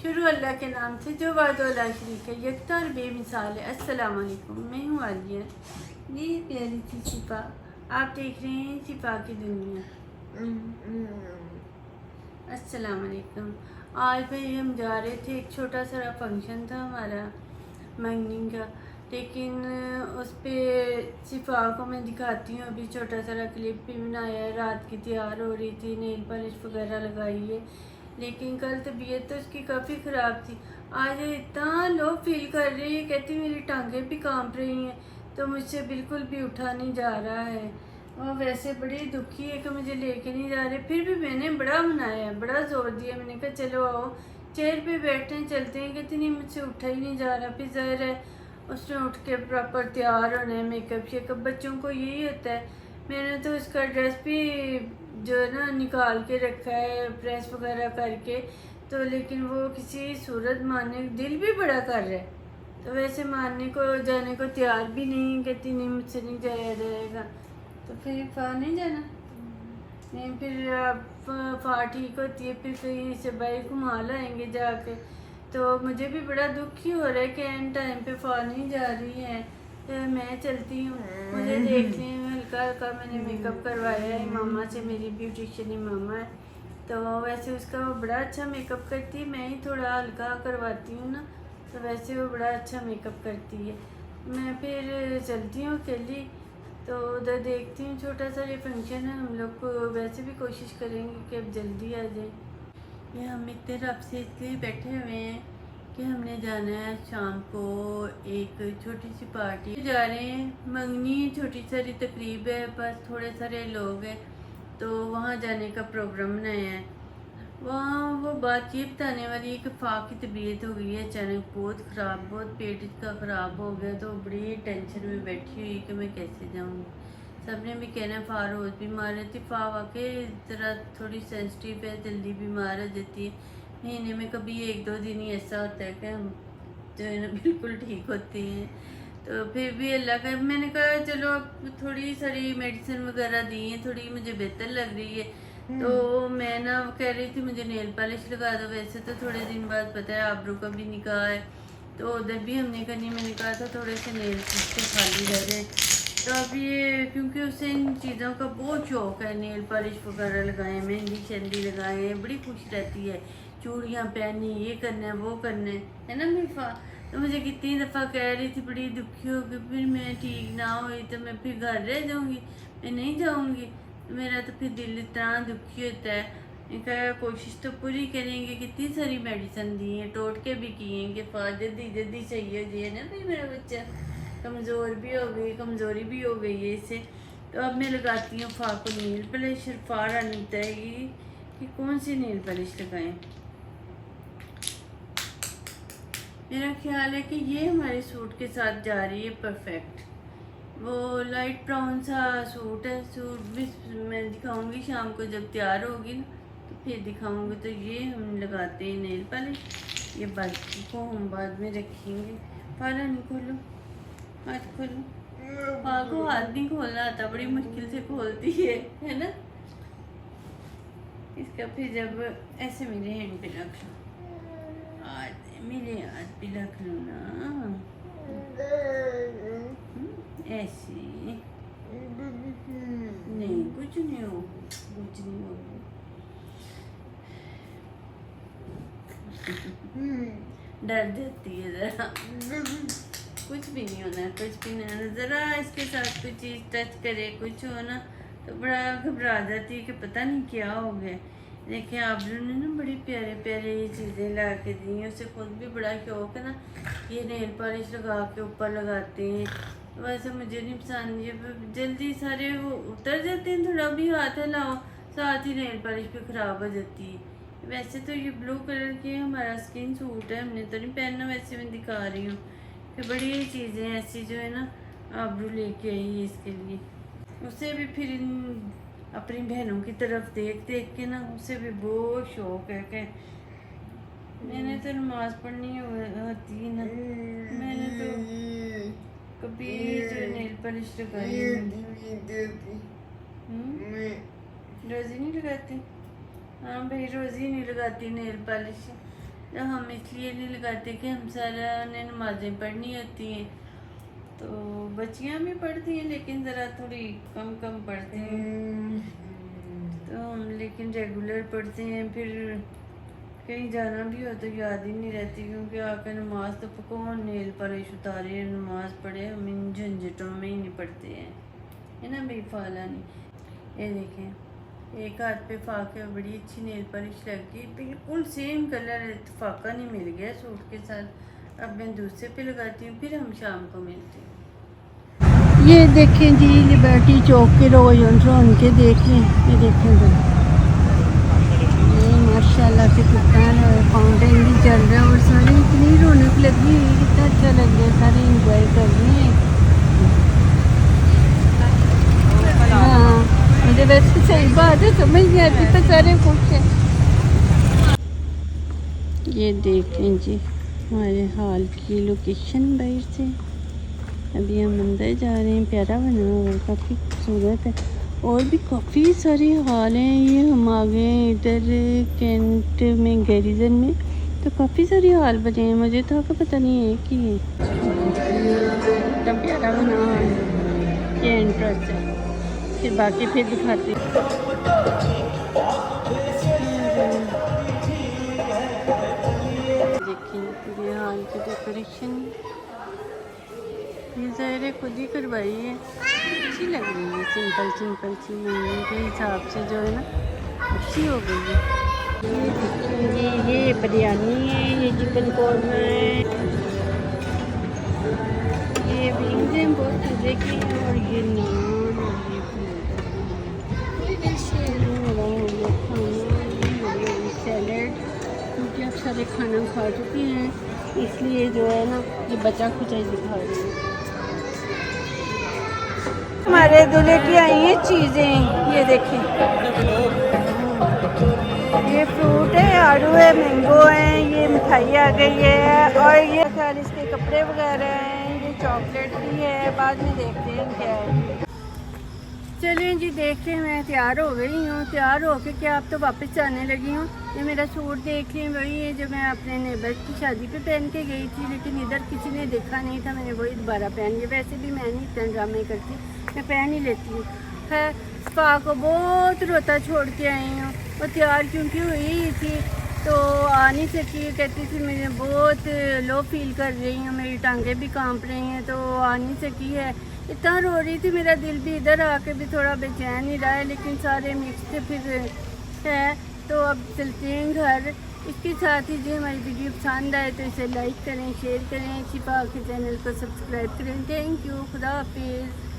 शुरू अल्लाह के नाम से जो वादोला शरीक है, यकता और बेमिसाल है। अस्सलाम वालेकुम, मैं हूँ आलिया। ये प्यारी सी शिफा, आप देख रहे हैं शिफा की दुनिया। अस्सलाम वालेकुम। आज भाई हम जा रहे थे, एक छोटा सा फंक्शन था हमारा मंगनी का, लेकिन उस पर शिफा को मैं दिखाती हूँ। अभी छोटा सा क्लिप भी बनाया है, रात की तैयार हो रही थी, नेल पॉलिश वगैरह लगाई है, लेकिन कल तबीयत तो उसकी काफ़ी ख़राब थी। आज इतना लो फील कर रही है, कहती मेरी टांगें भी कांप रही हैं, तो मुझसे बिल्कुल भी उठा नहीं जा रहा है। और वैसे बड़ी दुखी है कि मुझे लेके नहीं जा रहे। फिर भी मैंने बड़ा मनाया, बड़ा जोर दिया। मैंने कहा चलो आओ चेयर पे बैठने चलते हैं। कहती नहीं, मुझसे उठा ही नहीं जा रहा। फिर ज़ाहिर है उसने उठ के प्रॉपर तैयार होना है, मेकअप शेकअप, बच्चों को यही होता है। मैंने तो उसका ड्रेस भी जो है ना निकाल के रखा है प्रेस वगैरह करके, तो लेकिन वो किसी सूरत मानने दिल भी बड़ा कर रहा है, तो वैसे मानने को जाने को तैयार भी नहीं। कहती नहीं, मुझसे नहीं जाया जाएगा। तो फिर फा नहीं जाना नहीं, फिर फा ठीक होती है, फिर कहीं से भाई घुमा लाएंगे जाके। तो मुझे भी बड़ा दुख ही हो रहा है कि एंड टाइम पे फा नहीं जा रही है। तो मैं चलती हूँ, मुझे देखने में हल्का हल्का मैंने मेकअप करवाया है मामा से, मेरी ब्यूटिशियन ही मामा है। तो वैसे उसका वो बड़ा अच्छा मेकअप करती है, मैं ही थोड़ा हल्का करवाती हूँ ना, तो वैसे वो बड़ा अच्छा मेकअप करती है। मैं फिर चलती हूँ अकेली, तो उधर देखती हूँ छोटा सा ये फंक्शन है। हम लोग को वैसे भी कोशिश करेंगे कि अब जल्दी आ जाए। ये हम इतने रब से इसलिए बैठे हुए हैं कि हमने जाना है शाम को एक छोटी सी पार्टी जा रहे हैं। मंगनी छोटी सारी तकरीब है, बस थोड़े सारे लोग हैं, तो वहाँ जाने का प्रोग्राम बनाया है। वहाँ वो बात ये बताने वाली है कि फ़ा की तबीयत हो गई है अचानक बहुत ख़राब, बहुत पेट इसका ख़राब हो गया, तो बड़ी टेंशन में बैठी हुई कि मैं कैसे जाऊँगी। सब ने भी कहना है फ़ा रोज़ बीमार रहती। फ़ा वाकई ज़रा थोड़ी सेंसिटिव है, जल्दी बीमार हो जाती है। महीने में कभी 1-2 दिन ही ऐसा होता है कि हम जो है ना बिल्कुल ठीक होते हैं। तो फिर भी अल्लाह का, मैंने कहा चलो अब थोड़ी सारी मेडिसिन वगैरह दी है, थोड़ी मुझे बेहतर लग रही है। तो मैं ना कह रही थी मुझे नेल पॉलिश लगा दो। वैसे तो थोड़े दिन बाद पता है आबरू का भी निकाह है, तो उधर भी हमने करनी। मैंने कहा था थोड़े से नेल के खाली रह जाए, तो अब ये क्योंकि उसे इन चीज़ों का बहुत शौक है, नेल पॉलिश वगैरह लगाए, मेहंदी शहंदी लगाए, बड़ी खुश रहती है, चूड़ियाँ पहनी, ये करना है वो करना है ना मिर्फा। तो मुझे कितनी दफ़ा कह रही थी, बड़ी दुखी होगी, फिर मैं ठीक ना हुई तो मैं फिर घर रह जाऊँगी, मैं नहीं जाऊँगी। मेरा तो फिर दिल इतना दुखी होता है। इनका कोशिश तो पूरी करेंगे, कितनी सारी मेडिसिन दी हैं, टोटके भी किए हैं कि फा जल्दी जल्दी चाहिए जी है ना भाई, मेरा बच्चा कमज़ोर भी हो गई, कमज़ोरी भी हो गई है इससे। तो अब मैं लगाती हूँ फ़ा को नेल पॉलिश। फ़ा रानी बताएगी कि कौन सी नेल पॉलिश लगाएं। मेरा ख्याल है कि ये हमारे सूट के साथ जा रही है परफेक्ट। वो लाइट ब्राउन सा सूट है, सूट भी मैं दिखाऊंगी शाम को जब तैयार होगी ना, तो फिर दिखाऊंगी। तो ये हम लगाते हैं नेल पॉलिश, ये बाकी को हम बाद में रखेंगे। पाला नहीं खोलो, हाथ खोलो। पाल को हाथ नहीं खोलना आता, बड़ी मुश्किल से खोलती है ना। इसका फिर जब ऐसे मेरे हैंड पे रख लो, हाथ मेरे हाथ पे रख लो ना, ऐसे नहीं, कुछ नहीं हो, कुछ नहीं हो। डर जाती है जरा, कुछ भी नहीं होना, कुछ भी नहीं होना। ज़रा इसके साथ कोई चीज़ टच करे, कुछ हो ना, तो बड़ा घबरा जाती है कि पता नहीं क्या हो गया। देखिए आबरू ने ना बड़ी प्यारे प्यारे ये चीज़ें ला के दी हैं, उसे खुद भी बड़ा शौक है ना, ये नेल पॉलिश लगा के ऊपर लगाते हैं। तो वैसे मुझे नहीं पसंद, ये जल्दी सारे वो उतर जाते हैं, थोड़ा भी हाथ हिलाओ साथ ही नेल पॉलिश भी ख़राब हो जाती है। वैसे तो ये ब्लू कलर की हमारा स्किन सूट है, हमने तो नहीं पहनना, वैसे मैं दिखा रही हूँ कि बड़ी चीज़ें ऐसी जो है ना आबरू लेके आई है इसके लिए। उसे भी फिर अपनी बहनों की तरफ देख देख के ना उसे भी बहुत शौक है कि मैंने तो नमाज पढ़नी होती है ना, मैंने तो कभी जो नेल पॉलिश लगाई रोज़ी नहीं लगाती। हाँ भाई रोज़ी नहीं लगाती नेल पॉलिश, तो हम इसलिए नहीं लगाते कि हम सारा ने नमाज़ें पढ़नी होती हैं, तो बच्चियां भी पढ़ती हैं लेकिन ज़रा थोड़ी कम कम पढ़ती हैं, तो हम लेकिन रेगुलर पढ़ते हैं। फिर कहीं जाना भी हो तो याद ही नहीं रहती, क्योंकि आकर नमाज तो कौन नेल पॉलिश उतारे नमाज पढ़े, हम इन झंझटों में ही नहीं पढ़ते हैं, है ना भाई फाला नहीं। ये देखें एक हाथ पे फाके बड़ी अच्छी नेल पॉलिश लग गई, बिल्कुल सेम कलर फाका नहीं मिल गया सूट के साथ। अब मैं दूसरे पे लगाती हूँ, फिर हम शाम को मिलते हैं। ये देखें जी लिबर्टी चौक के रोज उनके देखें, ये देखें तो ये माशाल्लाह से कितना फाउंटेन भी चल रहा है और सारी इतनी रौनक लगी हुई, कितना अच्छा लग रहा है, सारे इंजॉय कर रहे हैं। हाँ मुझे वैसे सही बात है समझ नहीं आती तो सारे खुश हैं। ये देखें जी हमारे हॉल की लोकेशन बाहर से, अभी हम अंदर जा रहे हैं। प्यारा बना हुआ है, काफ़ी खूबसूरत है और भी काफ़ी सारे हॉल हैं। ये हम आ गए इधर कैंट में गैरिजन में, तो काफ़ी सारे हॉल बने हैं, मुझे तो आपको पता नहीं है कि ये इतना प्यारा बना हुआ है। ये इंटरेस्ट है, फिर बाकी फिर दिखाती देखिए ये हॉल की डेकोरेशन ये ज़ाहिर है खुद ही करवाई है, अच्छी लग रही है, सिंपल सिंपल सी मंदिर के हिसाब से जो है ना अच्छी हो गई है। ये देखिए ये बिरयानी है, ये चिकन कौरमा है, ये विंग्स हैं बहुत मज़े की, और ये नान और ये खाना सैलड, क्योंकि आप सारे खाना खा चुके हैं इसलिए जो है ना ये बचा कुछ ही दिखा रही है। हमारे दूल्हे की आई हैं चीज़ें, ये देखिए ये फ्रूट है, आड़ू है, मैंगो है, ये मिठाई आ गई है, और ये खैर इसके कपड़े वगैरह हैं, ये चॉकलेट भी है, बाद में देखते हैं क्या है। चलिए जी देखते हैं, मैं तैयार हो गई हूँ, तैयार होके क्या अब तो वापस जाने लगी हूँ। ये मेरा सूट देख लें, वही है जो मैं अपने नेबर की शादी पे पहन के गई थी, लेकिन इधर किसी ने देखा नहीं था, मैंने वही दोबारा पहन लिया। वैसे भी मैं नहीं इतना ड्रामे करती, मैं पहन ही लेती हूँ। खैर स्पा को बहुत रोता छोड़ के आई हूँ, वो तैयार क्योंकि हुई थी तो आ नहीं सकी, कहती थी मैं बहुत लो फील कर रही हूँ, मेरी टांगें भी कांप रही हैं, तो आ नहीं सकी है। इतना रो रही थी, मेरा दिल भी इधर आके भी थोड़ा बेचैन ही रहा है, लेकिन सारे मिक्स थे फिर है। तो अब चलते हैं घर। इसके साथ ही जो हमारी वीडियो पसंद आए तो इसे लाइक करें, शेयर करें, शिफा के चैनल को सब्सक्राइब करें। थैंक यू, खुदा हाफिज़।